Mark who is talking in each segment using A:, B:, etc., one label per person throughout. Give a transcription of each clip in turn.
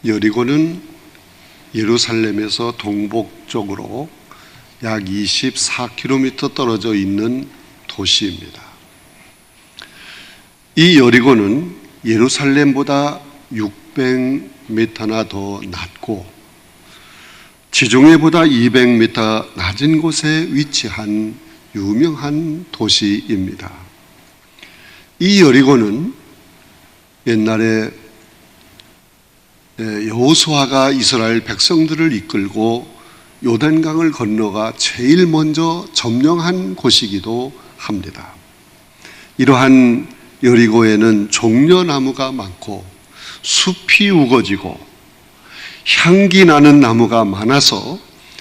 A: 여리고는 예루살렘에서 동북쪽으로 약 24km 떨어져 있는 도시입니다. 이 여리고는 예루살렘보다 600m나 더 낮고 지중해보다 200m 낮은 곳에 위치한 유명한 도시입니다. 이 여리고는 옛날에 여호수아가 이스라엘 백성들을 이끌고 요단강을 건너가 제일 먼저 점령한 곳이기도 합니다. 이러한 여리고에는 종려나무가 많고 숲이 우거지고 향기 나는 나무가 많아서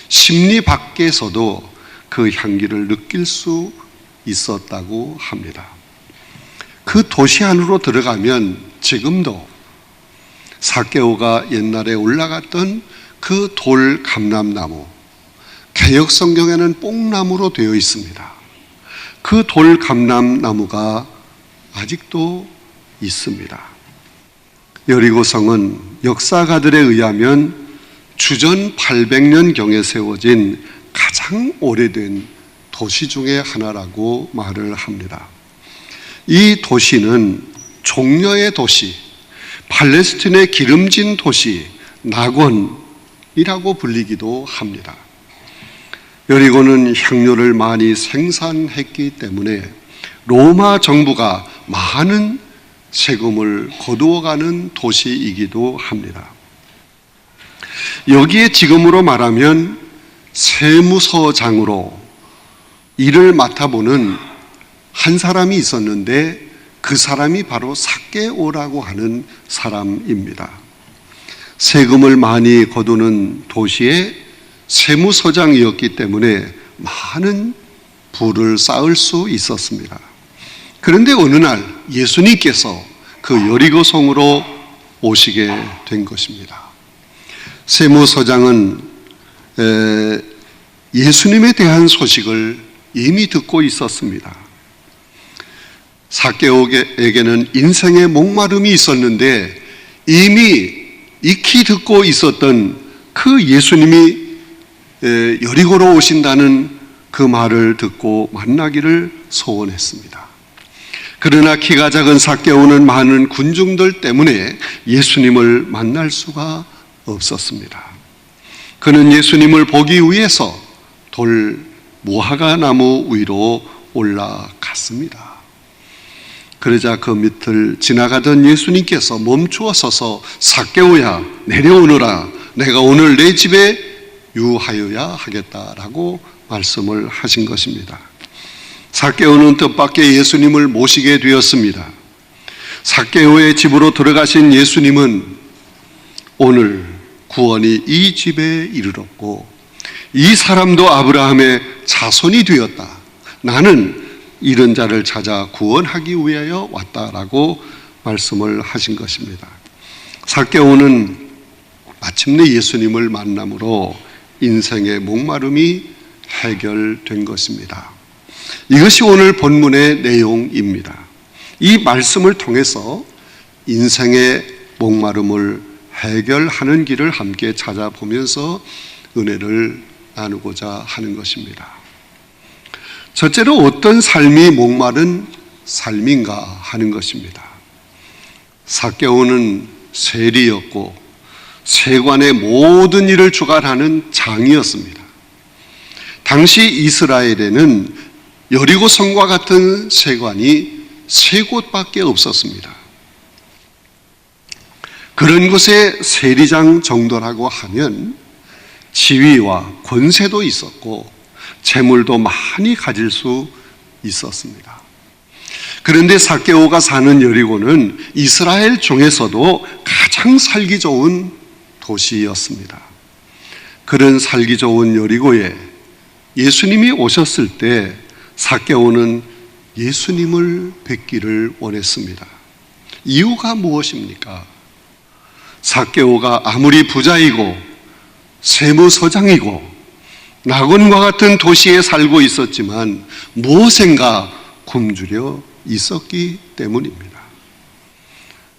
A: 심리 밖에서도 그 향기를 느낄 수 있었다고 합니다. 그 도시 안으로 들어가면 지금도 삭개오가 옛날에 올라갔던 그 돌 감람나무, 개역 성경에는 뽕나무로 되어 있습니다. 그 돌 감람나무가 아직도 있습니다. 여리고성은 역사가들에 의하면 주전 800년경에 세워진 가장 오래된 도시 중에 하나라고 말을 합니다. 이 도시는 종려의 도시, 팔레스틴의 기름진 도시 낙원이라고 불리기도 합니다. 여리고는 향료를 많이 생산했기 때문에 로마 정부가 많은 세금을 거두어가는 도시이기도 합니다. 여기에 지금으로 말하면 세무서장으로 일을 맡아보는 한 사람이 있었는데 그 사람이 바로 삭개오라고 하는 사람입니다. 세금을 많이 거두는 도시의 세무서장이었기 때문에 많은 부를 쌓을 수 있었습니다. 그런데 어느 날 예수님께서 그 여리고성으로 오시게 된 것입니다. 세무서장은 예수님에 대한 소식을 이미 듣고 있었습니다. 삭개오에게는 인생의 목마름이 있었는데 이미 익히 듣고 있었던 그 예수님이 여리고로 오신다는 그 말을 듣고 만나기를 소원했습니다. 그러나 키가 작은 삭개오는 많은 군중들 때문에 예수님을 만날 수가 없었습니다. 그는 예수님을 보기 위해서 돌 무화과 나무 위로 올라갔습니다. 그러자 그 밑을 지나가던 예수님께서 멈추어 서서 삭개오야 내려오너라, 내가 오늘 내 집에 유하여야 하겠다라고 말씀을 하신 것입니다. 삭개오는 뜻밖의 예수님을 모시게 되었습니다. 삭개오의 집으로 들어가신 예수님은 오늘 구원이 이 집에 이르렀고 이 사람도 아브라함의 자손이 되었다, 나는 이런 자를 찾아 구원하기 위하여 왔다라고 말씀을 하신 것입니다. 삭개오는 마침내 예수님을 만남으로 인생의 목마름이 해결된 것입니다. 이것이 오늘 본문의 내용입니다. 이 말씀을 통해서 인생의 목마름을 해결하는 길을 함께 찾아보면서 은혜를 나누고자 하는 것입니다. 첫째로 어떤 삶이 목마른 삶인가 하는 것입니다. 삭개오는 세리였고 세관의 모든 일을 주관하는 장이었습니다. 당시 이스라엘에는 여리고성과 같은 세관이 3곳밖에 없었습니다. 그런 곳에 세리장 정도라고 하면 지위와 권세도 있었고 재물도 많이 가질 수 있었습니다. 그런데 삭개오가 사는 여리고는 이스라엘 중에서도 가장 살기 좋은 도시였습니다. 그런 살기 좋은 여리고에 예수님이 오셨을 때 삭개오는 예수님을 뵙기를 원했습니다. 이유가 무엇입니까? 삭개오가 아무리 부자이고 세무서장이고 낙원과 같은 도시에 살고 있었지만 무엇인가 굶주려 있었기 때문입니다.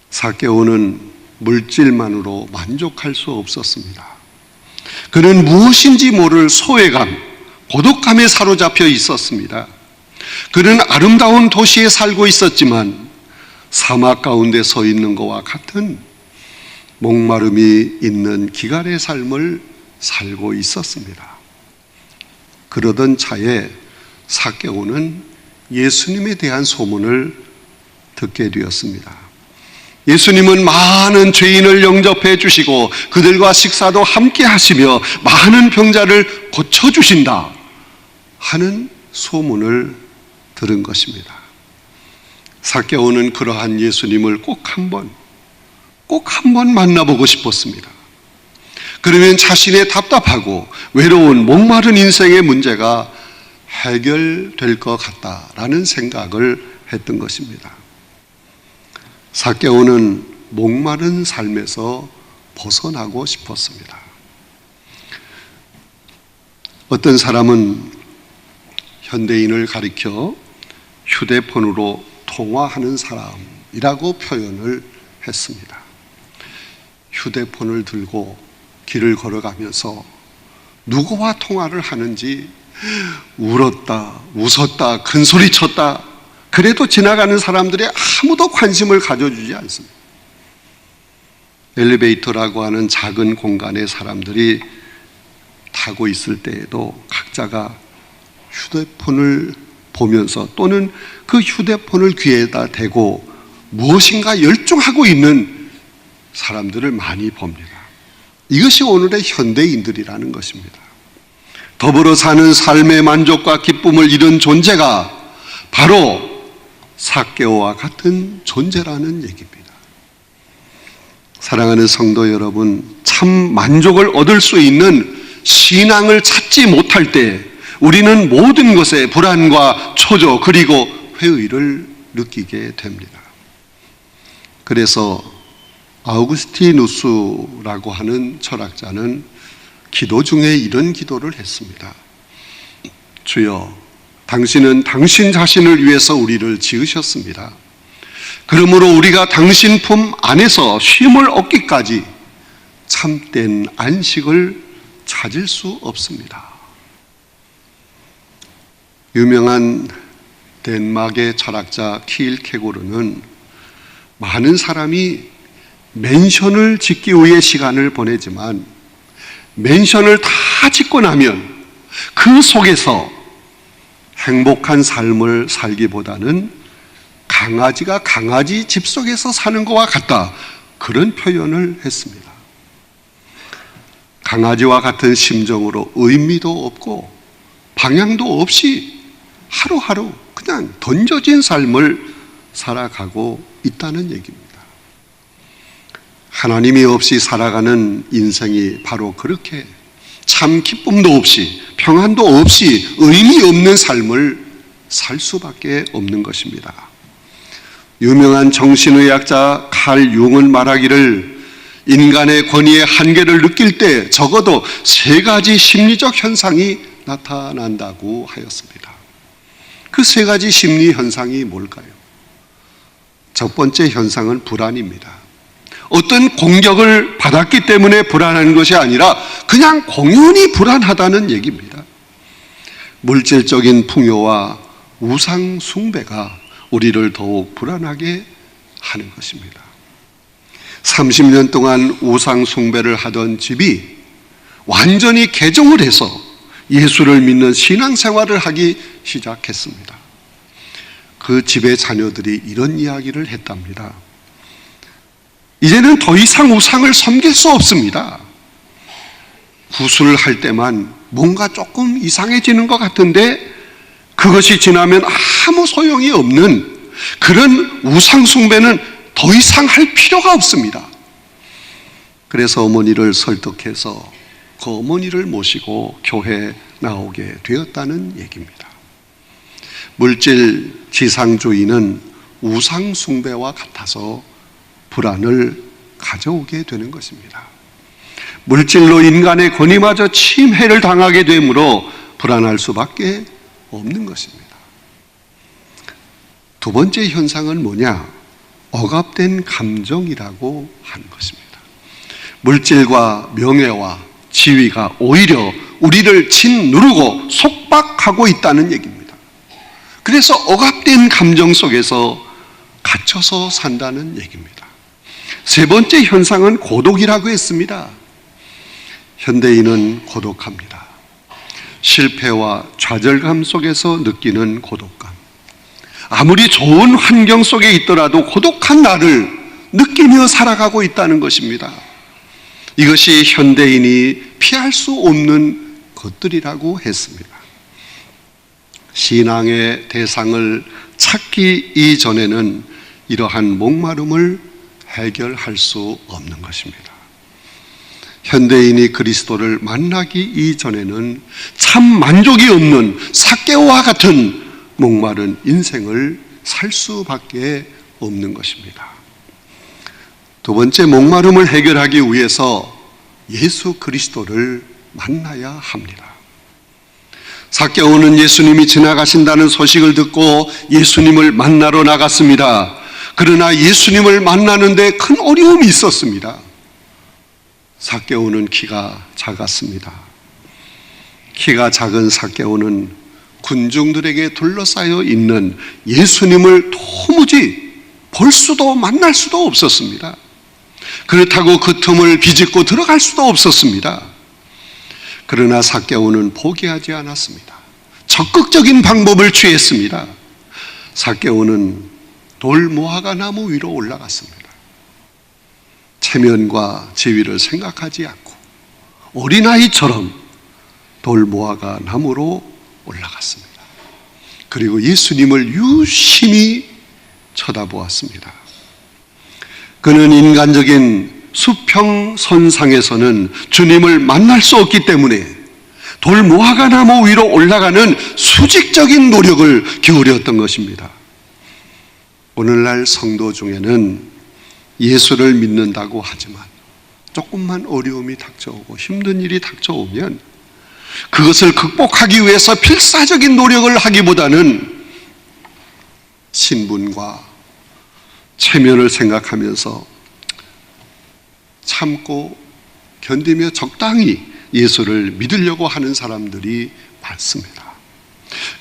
A: 삭개오는 물질만으로 만족할 수 없었습니다. 그는 무엇인지 모를 소외감, 고독감에 사로잡혀 있었습니다. 그는 아름다운 도시에 살고 있었지만 사막 가운데 서 있는 것과 같은 목마름이 있는 기갈의 삶을 살고 있었습니다. 그러던 차에 삭개오는 예수님에 대한 소문을 듣게 되었습니다. 예수님은 많은 죄인을 영접해 주시고 그들과 식사도 함께 하시며 많은 병자를 고쳐주신다 하는 소문을 들은 것입니다. 삭개오는 그러한 예수님을 꼭 한번 만나보고 싶었습니다. 그러면 자신의 답답하고 외로운 목마른 인생의 문제가 해결될 것 같다라는 생각을 했던 것입니다. 삭개오는 목마른 삶에서 벗어나고 싶었습니다. 어떤 사람은 현대인을 가리켜 휴대폰으로 통화하는 사람이라고 표현을 했습니다. 휴대폰을 들고 길을 걸어가면서 누구와 통화를 하는지 울었다, 웃었다, 큰소리 쳤다. 그래도 지나가는 사람들이 아무도 관심을 가져주지 않습니다. 엘리베이터라고 하는 작은 공간에 사람들이 타고 있을 때에도 각자가 휴대폰을 보면서 또는 그 휴대폰을 귀에다 대고 무엇인가 열중하고 있는 사람들을 많이 봅니다. 이것이 오늘의 현대인들이라는 것입니다. 더불어 사는 삶의 만족과 기쁨을 잃은 존재가 바로 삭개오와 같은 존재라는 얘기입니다. 사랑하는 성도 여러분, 참 만족을 얻을 수 있는 신앙을 찾지 못할 때 우리는 모든 것에 불안과 초조 그리고 회의를 느끼게 됩니다. 그래서 아우구스티누스라고 하는 철학자는 기도 중에 이런 기도를 했습니다. 주여, 당신은 당신 자신을 위해서 우리를 지으셨습니다. 그러므로 우리가 당신 품 안에서 쉼을 얻기까지 참된 안식을 찾을 수 없습니다. 유명한 덴마크의 철학자 키일케고르는 많은 사람이 맨션을 짓기 위해 시간을 보내지만 맨션을 다 짓고 나면 그 속에서 행복한 삶을 살기보다는 강아지가 강아지 집 속에서 사는 것과 같다, 그런 표현을 했습니다. 강아지와 같은 심정으로 의미도 없고 방향도 없이 하루하루 그냥 던져진 삶을 살아가고 있다는 얘기입니다. 하나님이 없이 살아가는 인생이 바로 그렇게 참 기쁨도 없이 평안도 없이 의미 없는 삶을 살 수밖에 없는 것입니다. 유명한 정신의학자 칼 융은 말하기를 인간의 권위의 한계를 느낄 때 적어도 3가지 심리적 현상이 나타난다고 하였습니다. 그 3가지 심리 현상이 뭘까요? 첫 번째 현상은 불안입니다. 어떤 공격을 받았기 때문에 불안한 것이 아니라 그냥 공연히 불안하다는 얘기입니다. 물질적인 풍요와 우상 숭배가 우리를 더욱 불안하게 하는 것입니다. 30년 동안 우상 숭배를 하던 집이 완전히 개종을 해서 예수를 믿는 신앙생활을 하기 시작했습니다. 그 집의 자녀들이 이런 이야기를 했답니다. 이제는 더 이상 우상을 섬길 수 없습니다. 구슬을 할 때만 뭔가 조금 이상해지는 것 같은데 그것이 지나면 아무 소용이 없는 그런 우상 숭배는 더 이상 할 필요가 없습니다. 그래서 어머니를 설득해서 그 어머니를 모시고 교회에 나오게 되었다는 얘기입니다. 물질 지상주의는 우상 숭배와 같아서 불안을 가져오게 되는 것입니다. 물질로 인간의 권위마저 침해를 당하게 되므로 불안할 수밖에 없는 것입니다. 두 번째 현상은 뭐냐? 억압된 감정이라고 하는 것입니다. 물질과 명예와 지위가 오히려 우리를 짓누르고 속박하고 있다는 얘기입니다. 그래서 억압된 감정 속에서 갇혀서 산다는 얘기입니다. 세 번째 현상은 고독이라고 했습니다. 현대인은 고독합니다. 실패와 좌절감 속에서 느끼는 고독감. 아무리 좋은 환경 속에 있더라도 고독한 나를 느끼며 살아가고 있다는 것입니다. 이것이 현대인이 피할 수 없는 것들이라고 했습니다. 신앙의 대상을 찾기 이전에는 이러한 목마름을 해결할 수 없는 것입니다. 현대인이 그리스도를 만나기 이전에는 참 만족이 없는 삭개오와 같은 목마른 인생을 살 수밖에 없는 것입니다. 두 번째, 목마름을 해결하기 위해서 예수 그리스도를 만나야 합니다. 삭개오는 예수님이 지나가신다는 소식을 듣고 예수님을 만나러 나갔습니다. 그러나 예수님을 만나는데 큰 어려움이 있었습니다. 삭개오는 키가 작았습니다. 키가 작은 삭개오는 군중들에게 둘러싸여 있는 예수님을 도무지 볼 수도 만날 수도 없었습니다. 그렇다고 그 틈을 비집고 들어갈 수도 없었습니다. 그러나 삭개오는 포기하지 않았습니다. 적극적인 방법을 취했습니다. 삭개오는 돌무화과 나무 위로 올라갔습니다. 체면과 지위를 생각하지 않고 어린아이처럼 돌무화과 나무로 올라갔습니다. 그리고 예수님을 유심히 쳐다보았습니다. 그는 인간적인 수평선상에서는 주님을 만날 수 없기 때문에 돌무화과 나무 위로 올라가는 수직적인 노력을 기울였던 것입니다. 오늘날 성도 중에는 예수를 믿는다고 하지만 조금만 어려움이 닥쳐오고 힘든 일이 닥쳐오면 그것을 극복하기 위해서 필사적인 노력을 하기보다는 신분과 체면을 생각하면서 참고 견디며 적당히 예수를 믿으려고 하는 사람들이 많습니다.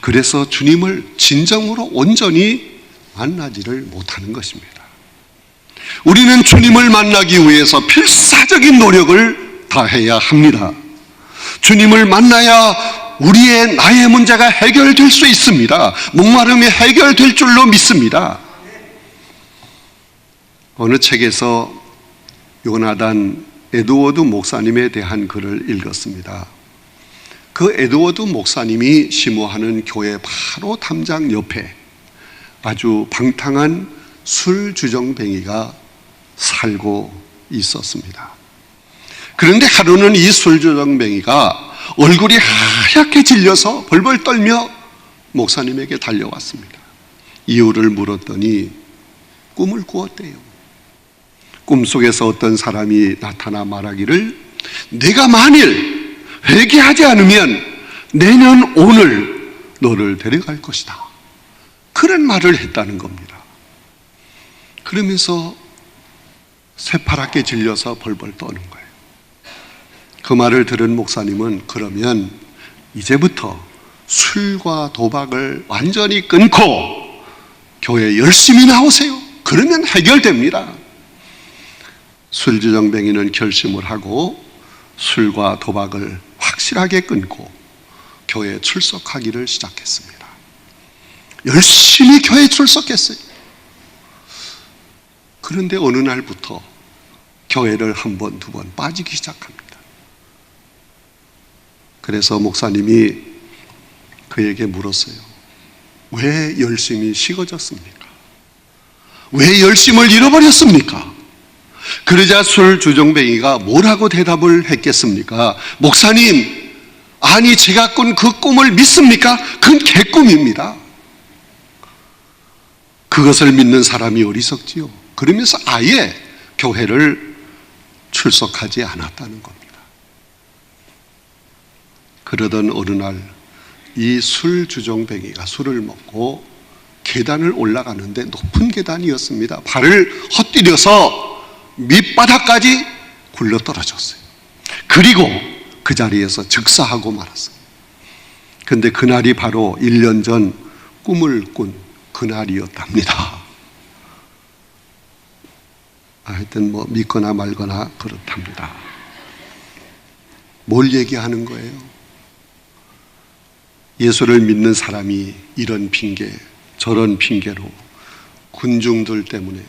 A: 그래서 주님을 진정으로 온전히 만나지를 못하는 것입니다. 우리는 주님을 만나기 위해서 필사적인 노력을 다해야 합니다. 주님을 만나야 우리의 나의 문제가 해결될 수 있습니다. 목마름이 해결될 줄로 믿습니다. 어느 책에서 요나단 에드워드 목사님에 대한 글을 읽었습니다. 그 에드워드 목사님이 심호하는 교회 바로 담장 옆에 아주 방탕한 술주정뱅이가 살고 있었습니다. 그런데 하루는 이 술주정뱅이가 얼굴이 하얗게 질려서 벌벌 떨며 목사님에게 달려왔습니다. 이유를 물었더니 꿈을 꾸었대요. 꿈속에서 어떤 사람이 나타나 말하기를 내가 만일 회개하지 않으면 내년 오늘 너를 데려갈 것이다. 그런 말을 했다는 겁니다. 그러면서 새파랗게 질려서 벌벌 떠는 거예요. 그 말을 들은 목사님은 그러면 이제부터 술과 도박을 완전히 끊고 교회에 열심히 나오세요. 그러면 해결됩니다. 술주정뱅이는 결심을 하고 술과 도박을 확실하게 끊고 교회에 출석하기를 시작했습니다. 열심히 교회에 출석했어요. 그런데 어느 날부터 교회를 한 번, 두 번 빠지기 시작합니다. 그래서 목사님이 그에게 물었어요. 왜 열심히 식어졌습니까? 왜 열심을 잃어버렸습니까? 그러자 술주정뱅이가 뭐라고 대답을 했겠습니까? 목사님, 아니 제가 꾼 그 꿈을 믿습니까? 그건 개꿈입니다. 그것을 믿는 사람이 어리석지요. 그러면서 아예 교회를 출석하지 않았다는 겁니다. 그러던 어느 날 이 술주정뱅이가 술을 먹고 계단을 올라가는데 높은 계단이었습니다. 발을 헛디뎌서 밑바닥까지 굴러 떨어졌어요. 그리고 그 자리에서 즉사하고 말았어요. 근데 그날이 바로 1년 전 꿈을 꾼 그날이었답니다. 하여튼 뭐 믿거나 말거나 그렇답니다. 뭘 얘기하는 거예요? 예수를 믿는 사람이 이런 핑계, 저런 핑계로 군중들 때문에,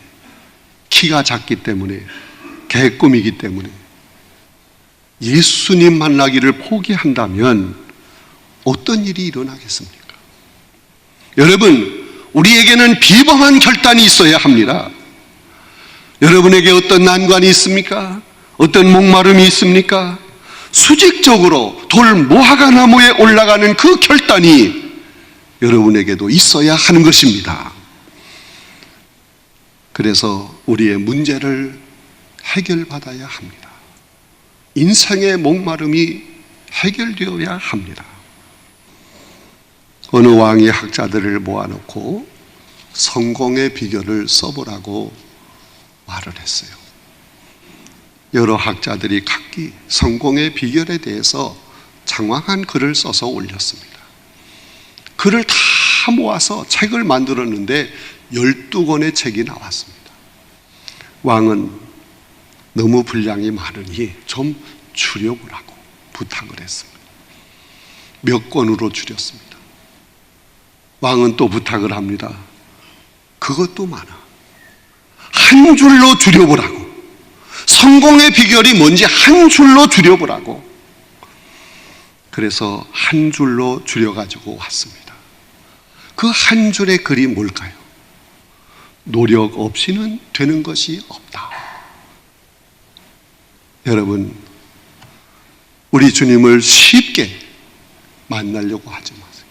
A: 키가 작기 때문에, 개꿈이기 때문에 예수님 만나기를 포기한다면 어떤 일이 일어나겠습니까? 여러분, 우리에게는 비범한 결단이 있어야 합니다. 여러분에게 어떤 난관이 있습니까? 어떤 목마름이 있습니까? 수직적으로 돌 무화과 나무에 올라가는 그 결단이 여러분에게도 있어야 하는 것입니다. 그래서 우리의 문제를 해결받아야 합니다. 인생의 목마름이 해결되어야 합니다. 어느 왕이 학자들을 모아놓고 성공의 비결을 써보라고 말을 했어요. 여러 학자들이 각기 성공의 비결에 대해서 장황한 글을 써서 올렸습니다. 글을 다 모아서 책을 만들었는데 12권의 책이 나왔습니다. 왕은 너무 분량이 많으니 좀 줄여보라고 부탁을 했습니다. 몇 권으로 줄였습니다. 왕은 또 부탁을 합니다. 그것도 많아. 한 줄로 줄여보라고. 성공의 비결이 뭔지 한 줄로 줄여보라고. 그래서 한 줄로 줄여가지고 왔습니다. 그 한 줄의 글이 뭘까요? 노력 없이는 되는 것이 없다. 여러분, 우리 주님을 쉽게 만나려고 하지 마세요.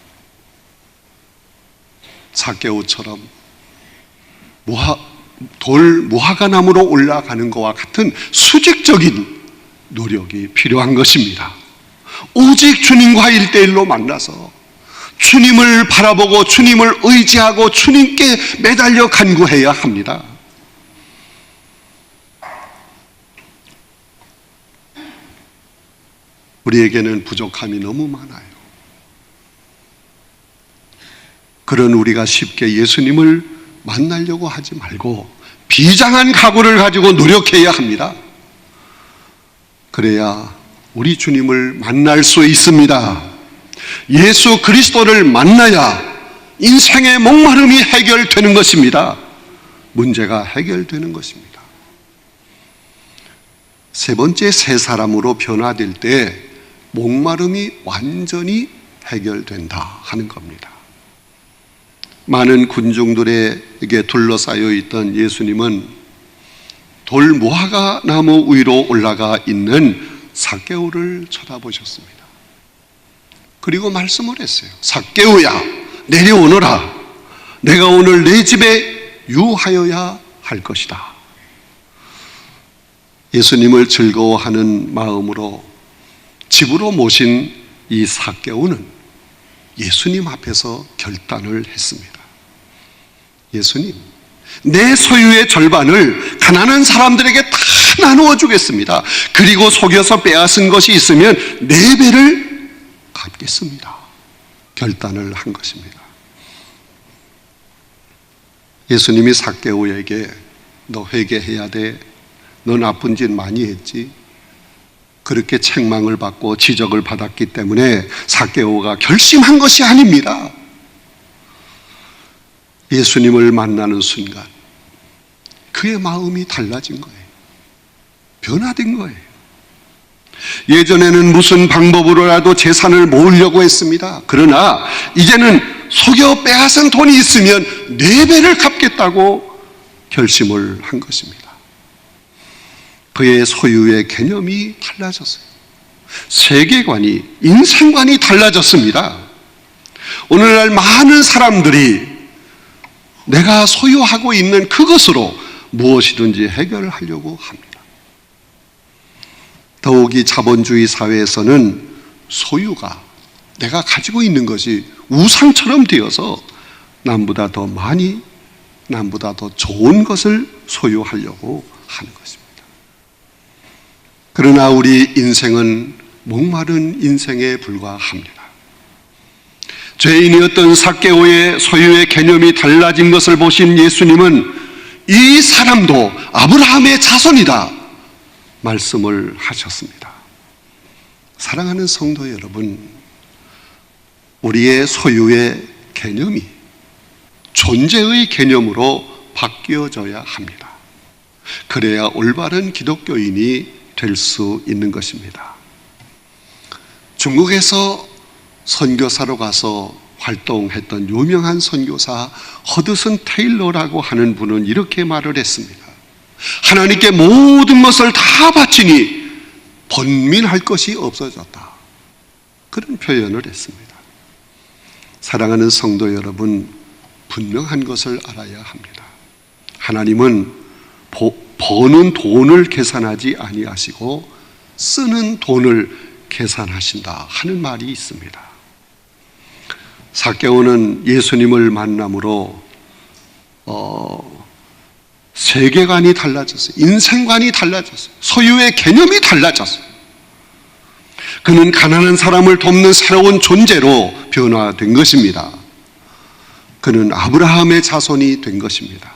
A: 삭개오처럼 돌 무화과 나무로 올라가는 것과 같은 수직적인 노력이 필요한 것입니다. 오직 주님과 1:1로 만나서 주님을 바라보고 주님을 의지하고 주님께 매달려 간구해야 합니다. 우리에게는 부족함이 너무 많아요. 그런 우리가 쉽게 예수님을 만나려고 하지 말고 비장한 각오를 가지고 노력해야 합니다. 그래야 우리 주님을 만날 수 있습니다. 예수 그리스도를 만나야 인생의 목마름이 해결되는 것입니다. 문제가 해결되는 것입니다. 세 번째, 새 사람으로 변화될 때 목마름이 완전히 해결된다 하는 겁니다. 많은 군중들에게 둘러싸여 있던 예수님은 돌 무화과 나무 위로 올라가 있는 삭개오를 쳐다보셨습니다. 그리고 말씀을 했어요. 삭개오야, 내려오너라. 내가 오늘 내 집에 유하여야 할 것이다. 예수님을 즐거워하는 마음으로 집으로 모신 이 삭개오는 예수님 앞에서 결단을 했습니다. 예수님, 내 소유의 절반을 가난한 사람들에게 다 나누어 주겠습니다. 그리고 속여서 빼앗은 것이 있으면 4배를 갚겠습니다. 결단을 한 것입니다. 예수님이 삭개오에게 너 회개해야 돼. 너 나쁜 짓 많이 했지. 그렇게 책망을 받고 지적을 받았기 때문에 삭개오가 결심한 것이 아닙니다. 예수님을 만나는 순간 그의 마음이 달라진 거예요. 변화된 거예요. 예전에는 무슨 방법으로라도 재산을 모으려고 했습니다. 그러나 이제는 속여 빼앗은 돈이 있으면 4배를 갚겠다고 결심을 한 것입니다. 그의 소유의 개념이 달라졌어요. 세계관이, 인생관이 달라졌습니다. 오늘날 많은 사람들이 내가 소유하고 있는 그것으로 무엇이든지 해결하려고 합니다. 더욱이 자본주의 사회에서는 소유가, 내가 가지고 있는 것이 우상처럼 되어서 남보다 더 많이, 남보다 더 좋은 것을 소유하려고 하는 것입니다. 그러나 우리 인생은 목마른 인생에 불과합니다. 죄인이었던 삭개오의 소유의 개념이 달라진 것을 보신 예수님은 이 사람도 아브라함의 자손이다 말씀을 하셨습니다. 사랑하는 성도 여러분, 우리의 소유의 개념이 존재의 개념으로 바뀌어져야 합니다. 그래야 올바른 기독교인이 될 수 있는 것입니다. 중국에서 선교사로 가서 활동했던 유명한 선교사 허드슨 테일러라고 하는 분은 이렇게 말을 했습니다. 하나님께 모든 것을 다 바치니 번민할 것이 없어졌다. 그런 표현을 했습니다. 사랑하는 성도 여러분, 분명한 것을 알아야 합니다. 하나님은 버는 돈을 계산하지 아니하시고 쓰는 돈을 계산하신다 하는 말이 있습니다. 삭개오는 예수님을 만남으로 세계관이 달라졌어요. 인생관이 달라졌어요. 소유의 개념이 달라졌어요. 그는 가난한 사람을 돕는 새로운 존재로 변화된 것입니다. 그는 아브라함의 자손이 된 것입니다.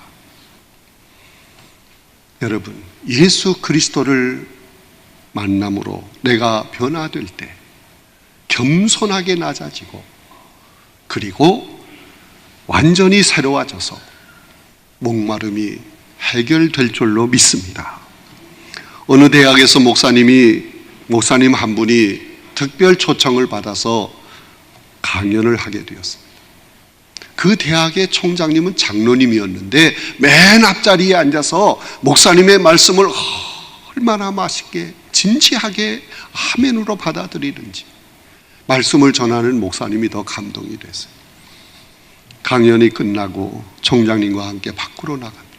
A: 여러분, 예수 그리스도를 만남으로 내가 변화될 때 겸손하게 낮아지고 그리고 완전히 새로워져서 목마름이 해결될 줄로 믿습니다. 어느 대학에서 목사님 한 분이 특별 초청을 받아서 강연을 하게 되었습니다. 그 대학의 총장님은 장로님이었는데 맨 앞자리에 앉아서 목사님의 말씀을 얼마나 맛있게 진지하게 아멘으로 받아들이는지 말씀을 전하는 목사님이 더 감동이 됐어요. 강연이 끝나고 총장님과 함께 밖으로 나갑니다.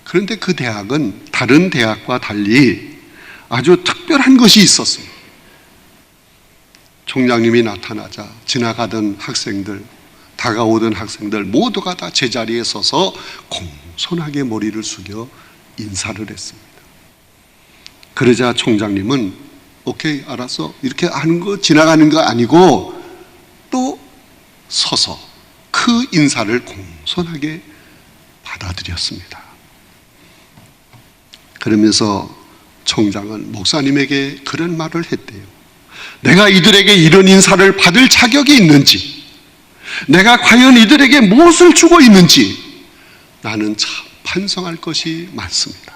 A: 그런데 그 대학은 다른 대학과 달리 아주 특별한 것이 있었어요. 총장님이 나타나자 지나가던 학생들, 다가오던 학생들 모두가 다 제자리에 서서 공손하게 머리를 숙여 인사를 했습니다. 그러자 총장님은 오케이, 알았어, 이렇게 하는 거 지나가는 거 아니고 또 서서 그 인사를 공손하게 받아들였습니다. 그러면서 총장은 목사님에게 그런 말을 했대요. 내가 이들에게 이런 인사를 받을 자격이 있는지, 내가 과연 이들에게 무엇을 주고 있는지 나는 참 반성할 것이 많습니다.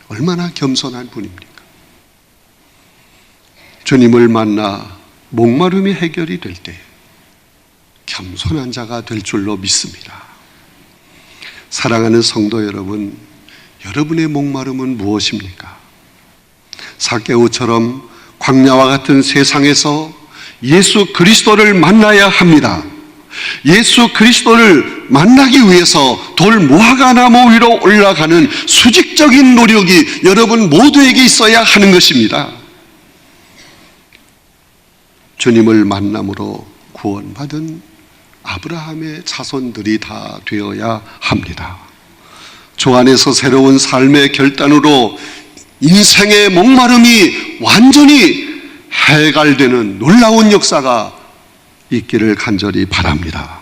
A: 얼마나 겸손한 분입니까? 주님을 만나 목마름이 해결이 될 때 겸손한 자가 될 줄로 믿습니다. 사랑하는 성도 여러분, 여러분의 목마름은 무엇입니까? 삭개오처럼 광야와 같은 세상에서 예수 그리스도를 만나야 합니다. 예수 그리스도를 만나기 위해서 돌 무화과나무 위로 올라가는 수직적인 노력이 여러분 모두에게 있어야 하는 것입니다. 주님을 만남으로 구원받은 아브라함의 자손들이 다 되어야 합니다. 주 안에서 새로운 삶의 결단으로 인생의 목마름이 완전히 해결되는 놀라운 역사가 있기를 간절히 바랍니다.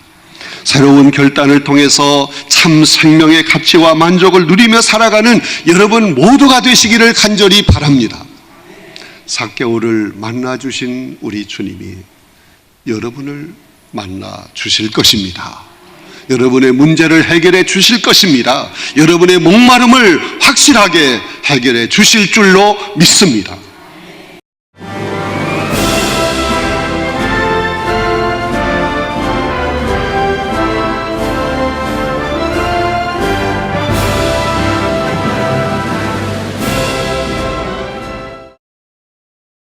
A: 새로운 결단을 통해서 참 생명의 가치와 만족을 누리며 살아가는 여러분 모두가 되시기를 간절히 바랍니다. 삭개오를 만나주신 우리 주님이 여러분을 만나 주실 것입니다. 여러분의 문제를 해결해 주실 것입니다. 여러분의 목마름을 확실하게 해결해 주실 줄로 믿습니다.